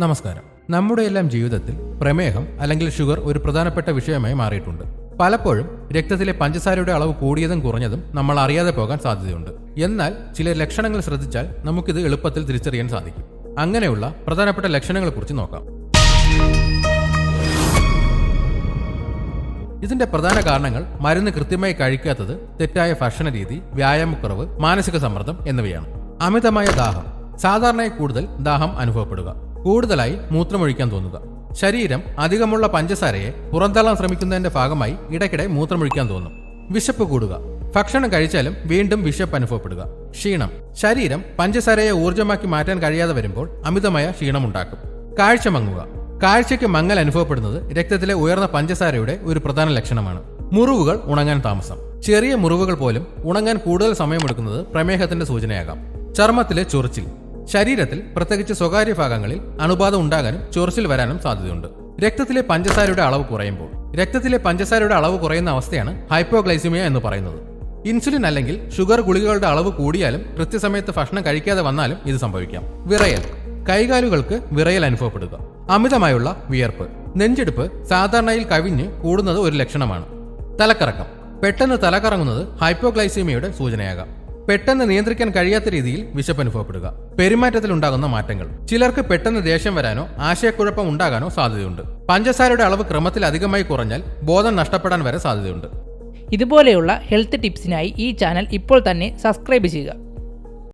നമസ്കാരം. നമ്മുടെ എല്ലാം ജീവിതത്തിൽ പ്രമേഹം അല്ലെങ്കിൽ ഷുഗർ ഒരു പ്രധാനപ്പെട്ട വിഷയമായി മാറിയിട്ടുണ്ട്. പലപ്പോഴും രക്തത്തിലെ പഞ്ചസാരയുടെ അളവ് കൂടിയതും കുറഞ്ഞതും നമ്മൾ അറിയാതെ പോകാൻ സാധ്യതയുണ്ട്. എന്നാൽ ചില ലക്ഷണങ്ങൾ ശ്രദ്ധിച്ചാൽ നമുക്കിത് എളുപ്പത്തിൽ തിരിച്ചറിയാൻ സാധിക്കും. അങ്ങനെയുള്ള പ്രധാനപ്പെട്ട ലക്ഷണങ്ങളെക്കുറിച്ച് നോക്കാം. ഇതിന്റെ പ്രധാന കാരണങ്ങൾ മരുന്ന് കൃത്യമായി കഴിക്കാത്തത്, തെറ്റായ ഭക്ഷണ രീതി, വ്യായാമക്കുറവ്, മാനസിക സമ്മർദ്ദം എന്നിവയാണ്. അമിതമായ ദാഹം. സാധാരണയായി കൂടുതൽ ദാഹം അനുഭവപ്പെടുക, കൂടുതലായി മൂത്രമൊഴിക്കാൻ തോന്നുക, ശരീരം അധികമുള്ള പഞ്ചസാരയെ പുറന്തള്ളാൻ ശ്രമിക്കുന്നതിന്റെ ഭാഗമായി ഇടയ്ക്കിടെ മൂത്രമൊഴിക്കാൻ തോന്നും. വിശപ്പ് കൂടുക. ഭക്ഷണം കഴിച്ചാലും വീണ്ടും വിശപ്പ് അനുഭവപ്പെടുക. ക്ഷീണം. ശരീരം പഞ്ചസാരയെ ഊർജ്ജമാക്കി മാറ്റാൻ കഴിയാതെ വരുമ്പോൾ അമിതമായ ക്ഷീണമുണ്ടാക്കും. കാഴ്ച മങ്ങുക. കാഴ്ചയ്ക്ക് മങ്ങൽ അനുഭവപ്പെടുന്നത് രക്തത്തിലെ ഉയർന്ന പഞ്ചസാരയുടെ ഒരു പ്രധാന ലക്ഷണമാണ്. മുറിവുകൾ ഉണങ്ങാൻ താമസം. ചെറിയ മുറിവുകൾ പോലും ഉണങ്ങാൻ കൂടുതൽ സമയമെടുക്കുന്നത് പ്രമേഹത്തിന്റെ സൂചനയാകാം. ചർമ്മത്തിലെ ചൊറിച്ചിൽ. ശരീരത്തിൽ പ്രത്യേകിച്ച് സ്വകാര്യ ഭാഗങ്ങളിൽ അണുബാധ ഉണ്ടാകാനും ചൊറിച്ചിൽ വരാനും സാധ്യതയുണ്ട്. രക്തത്തിലെ പഞ്ചസാരയുടെ അളവ് കുറയുമ്പോൾ. രക്തത്തിലെ പഞ്ചസാരയുടെ അളവ് കുറയുന്ന അവസ്ഥയാണ് ഹൈപ്പോഗ്ലൈസിമിയ എന്ന് പറയുന്നത്. ഇൻസുലിൻ അല്ലെങ്കിൽ ഷുഗർ ഗുളികകളുടെ അളവ് കൂടിയാലും കൃത്യസമയത്ത് ഭക്ഷണം കഴിക്കാതെ വന്നാലും ഇത് സംഭവിക്കാം. വിറയൽ. കൈകാലുകൾക്ക് വിറയൽ അനുഭവപ്പെടുക. അമിതമായുള്ള വിയർപ്പ്. നെഞ്ചെടുപ്പ് സാധാരണയിൽ കവിഞ്ഞ് കൂടുന്നത് ഒരു ലക്ഷണമാണ്. തലക്കറക്കം. പെട്ടെന്ന് തലകറങ്ങുന്നത് ഹൈപ്പോഗ്ലൈസീമിയയുടെ സൂചനയാകാം. പെട്ടെന്ന് നിയന്ത്രിക്കാൻ കഴിയാത്ത രീതിയിൽ വിശപ്പ് അനുഭവപ്പെടുക. പെരുമാറ്റത്തിൽ ഉണ്ടാകുന്ന മാറ്റങ്ങൾ. ചിലർക്ക് പെട്ടെന്ന് ദേഷ്യം വരാനോ ആശയക്കുഴപ്പം ഉണ്ടാകാനോ സാധ്യതയുണ്ട്. പഞ്ചസാരയുടെ അളവ് ക്രമത്തിൽ അധികമായി കുറഞ്ഞാൽ ബോധം നഷ്ടപ്പെടാൻ വരെ സാധ്യതയുണ്ട്. ഇതുപോലെയുള്ള ഹെൽത്ത് ടിപ്സിനായി ഈ ചാനൽ ഇപ്പോൾ തന്നെ സബ്സ്ക്രൈബ് ചെയ്യുക.